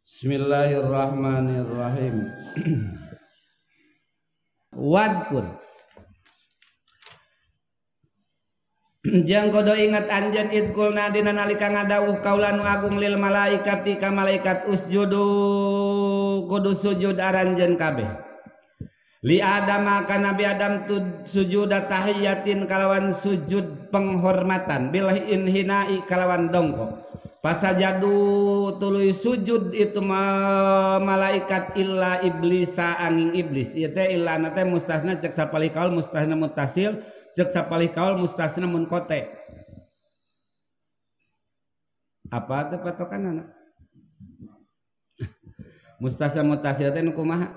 Bismillahirrahmanirrahim. Wadkur jang kodo ingat anjen idkulna dina nalika ngadawuh kaulan agung lil malaikati ka malaikat usjudu kudu sujud aranjen kabeh li Adam ka Nabi Adam sujud tahiyatin kalawan sujud penghormatan bil inhinai kalawan dongkok pasajadu tuluy sujud itu malaikat illa iblisa angin iblis ieu teh illa teh mustasna cek sapalih kaul mustasna mutasil cek sapalih kaul mustasna munqati apa teh patokanna mustasna mutasil teh nu kumaha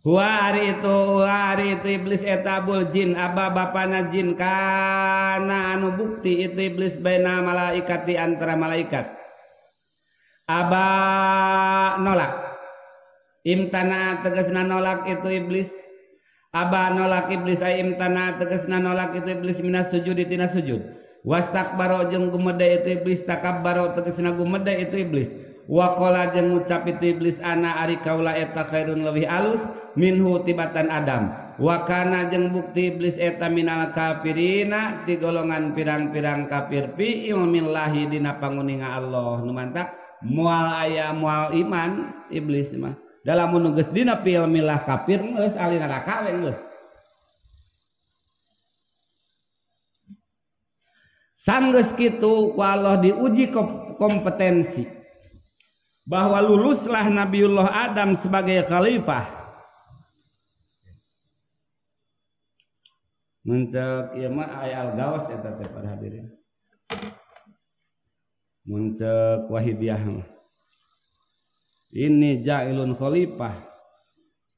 hari itu iblis etabul jin aba bapana jin kana anu bukti itu iblis baina malaikat di antara malaikat aba nolak imtana tegasna nolak itu iblis aba nolak iblis ay imtana tegasna nolak itu iblis minas sujud tina sujud wastakbaro jeung gumede itu iblis takabbaro tegasna gumede itu iblis waqala jeung ngucap itu iblis ana ari kaula eta khairun leuwih alus minhu tibatan Adam wa kana jeung bukti iblis eta minal kafirina ti golongan pirang-pirang kafir fi ilmillahi dina panguninga Allah nu mantap moal aya moal iman iblis mah dalam nu geus dina fi ilmillah kafir geus ahli neraka we geus sanggeus kitu ku Allah diuji kompetensi bahwa luluslah Nabiullah Adam sebagai khalifah muncak ieu mah aya al-gawas eta teh para hadirin muncak wahidiyah ini jailun khalifah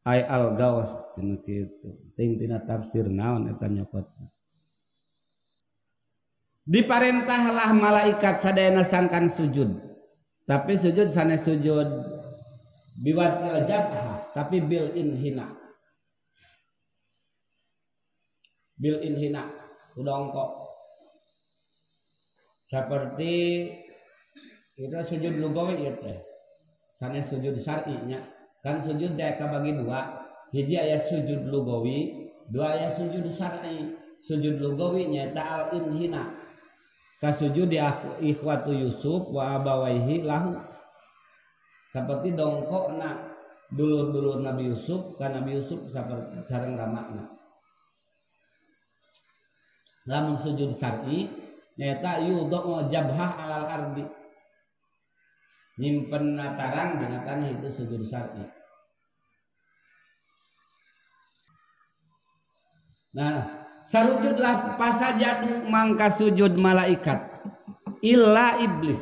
ay al-gawas cenah kitu ting tina tafsir naon eta nyokot diparentahlah malaikat sadayana sangkan sujud tapi sujud sanes sujud biwadil jabhah tapi bil inhina udongkok seperti kita sujud lugawi ieu teh sanes sujud syar'i nya kan sujud teh kabagi dua hiji aya sujud lugawi dua aya sujud syar'i sujud lugawi nya ta al inhina kasujud di ikhwatu Yusuf wa abawaihi lahu seperti dongkokna dulur-dulur Nabi Yusuf ka Nabi Yusuf saperti sareng ramakna lamun sujud syar'i nyaeta yudhu jabhah alal ardi nyimpen tarang dina tanah itu sujud syar'i. Nah sarujudlah pasajadu mangka sujud malaikat illa iblis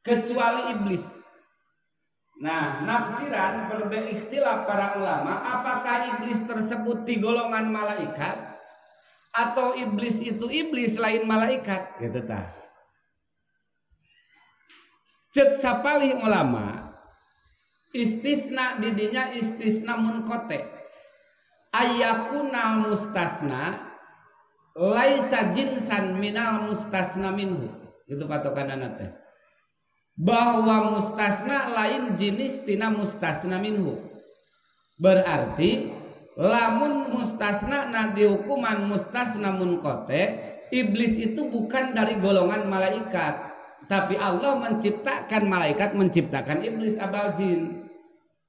kecuali iblis. Nah nafsiran berikhtilaf para ulama apakah iblis tersebut di golongan malaikat atau iblis itu iblis lain malaikat gitu tah. Cek sapalih ulama istisna didinya istisna munqati ayakuna mustasna laisa jinsan minal mustasna minhu itu patokanana teh bahwa mustasna lain jenis tina mustasna minhu berarti lamun mustasna na dihukuman mustasna munqati iblis itu bukan dari golongan malaikat tapi Allah menciptakan malaikat menciptakan iblis abal jin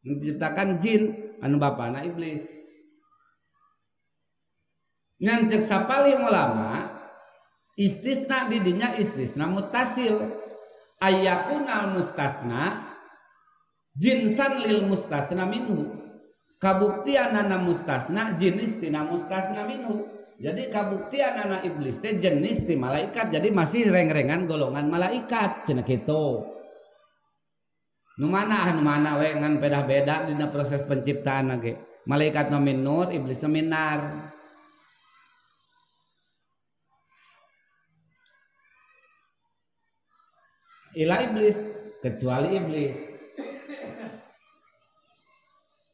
menciptakan jin anu bapana iblis. Nyancek sapalih ulama istisna didinya istisna mutasil ayakunal mustasna jinsan lil mustasna minhu kabuktianana mustasna jenis tina mustasna minhu jadi kabuktianana iblis teh jenis ti malaikat jadi masih reng-rengan golongan malaikat cenah kitu nu mana we ngan beda-beda dina proses penciptaan ge malaikat nu min nur iblis nu min nar. Ila iblis kecuali iblis.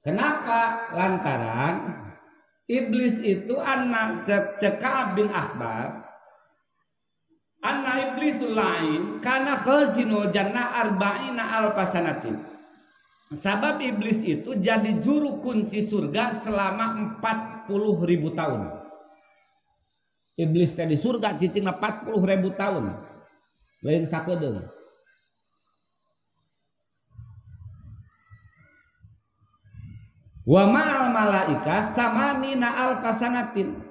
Kenapa? Lantaran iblis itu anak Ka'ab bin Akhbar. Anak iblisul lain kana khazinul jannah arba'ina alfasanatin. Sabab iblis itu jadi juru kunci surga selama 40.000 tahun. Iblis teh di surga cicingna 40.000 tahun. Lain sakedeung. Wa ma'al malaika samanina alfasanatin.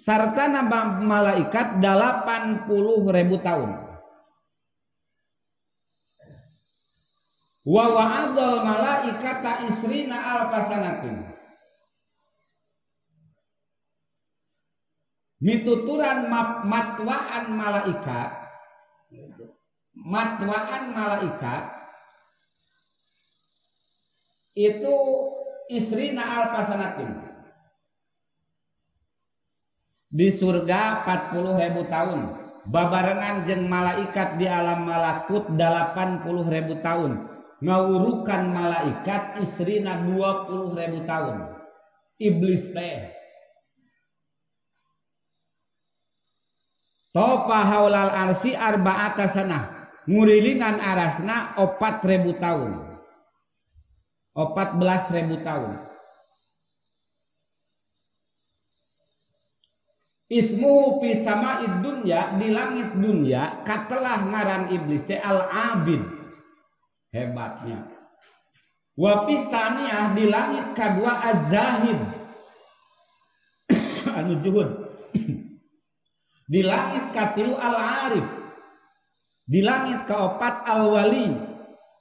Sarta nama malaikat 80.000 tahun. Wa wa'adul malaikata isrina alfasanatin. Mituturan matwaan malaikat itu isrina alfasanatin. Di surga 40.000 tahun. Babarengan jeung malaikat di alam malakut 80.000 tahun. Ngawurukan malaikat isrina 20.000 tahun. Iblis teh topa haulal arsi arba'ata sanah. Ngurilingan arasna 4.000 tahun. 14.000 tahun. Ismu fi sama'id dunya, di langit dunia katelah ngaran iblis teh al-abid. Hebatnya. Wa fi saniyah, di langit kedua az-zahid. Anu juhud. Di langit katilu al-arif. Di langit keopat al-wali.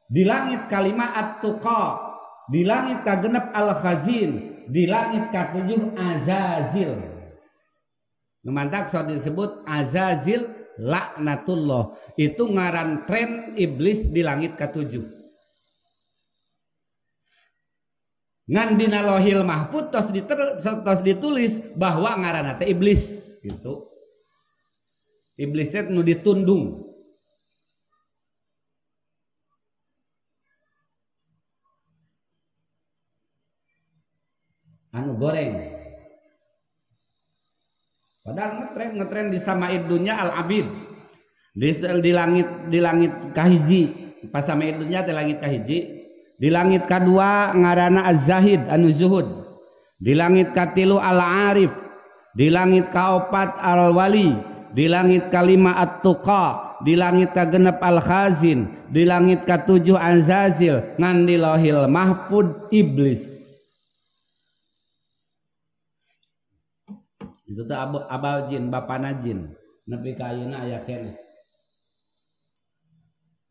Di langit kalima at-tuqa. Di langit kagenep al-khazin. Di langit katujuh azazil. Numantak so disebut Azazil laknatullah. Itu ngaran tren iblis di langit ke-7. Ngan dina lohil mahfud tos ditulis bahwa ngaran teh iblis gitu. Iblis teh nu ditundung. Anu goreng. Padahal ngetren di samaid dunya al-abid. Di langit kahiji, pas samaid dunya teh langit kahiji. Di langit kedua ngaranna az-zahid anu zuhud. Di langit katilu al-arif. Di langit kaopat al-wali. Di langit kalima at-tuqa. Di langit kagenep al-khazin. Di langit katujuh azazil. Ngan di lohil mahfud iblis. Itu teh abal jin, bapana jin. Nepi ka ayeuna aya keneh.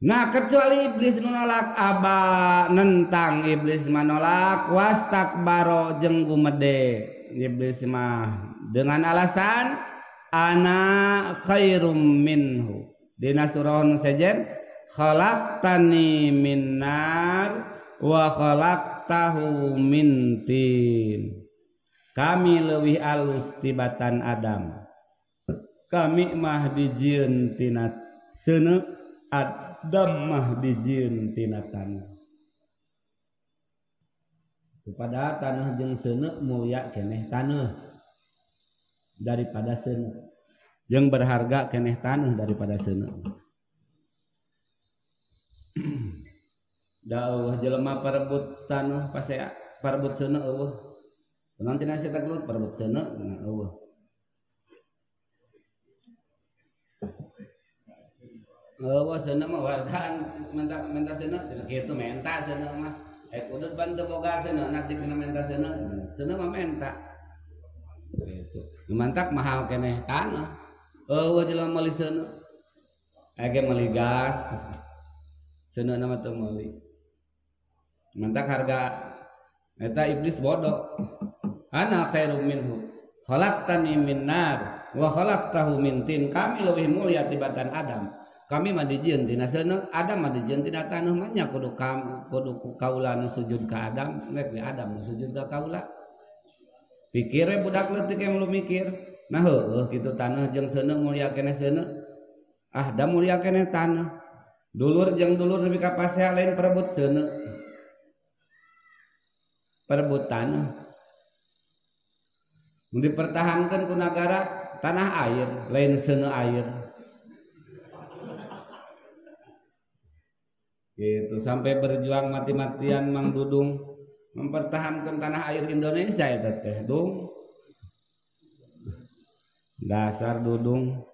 Nah, kecuali iblis menolak, aba nentang iblis menolak, wastakbaro jeung gumede. Iblis mah dengan alasan ana khairum minhu. Dina surah An-Sajdah, khalaqtani min nar wa khalaqtahu min tin. Kami leuwih alus tibatan Adam. Kami mah dijieun tina seuneu, Adam mah dijieun tina taneuh. Padahal taneuh jeung seuneu mulia keneh taneuh daripada seuneu. Jeung berharga keneh taneuh daripada seuneu. Da eueuh jelema parebut taneuh pasea parebut seuneu eueuh. Nanti nasi taklut perbuk sana, Allah. Allah sana mah wargaan menta sana, gitu menta sana mah. Kudu bantu boga sana, nanti kena menta sana mah menta. Gitu. Mantak mahal keneh tanah. Allah jelema meuli sana. Age meuli gas. Sana nama teu meuli. Mantak harga eta iblis bodoh. Ana khairum minhu khalaqtani min nar wa khalaqtahu min tin. Kami leuwih mulia tibatan Adam. Kami mah dijieun tina seuneu, Adam mah dijieun tina taneuh. Mah nya kudu kaula nu sujud ka Adam, rek Adam nu sujud ka kaula. Pikir we budak leutik yang lu mikir. Nah heueuh kitu taneuh jeung seuneu mulia keneh seuneu. Da mulia keneh taneuh. Dulur jeung dulur nepi ka pasea lain perebut seuneu. Perebut taneuh. dipertahankan ku negara tanah air lain seuneu air gitu sampai berjuang mati-matian Mang Dudung mempertahankan tanah air Indonesia eta teh dung dasar Dudung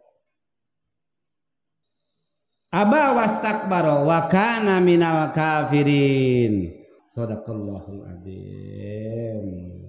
aba wastakbara wa kana minal kafirin sadaqallahul adzim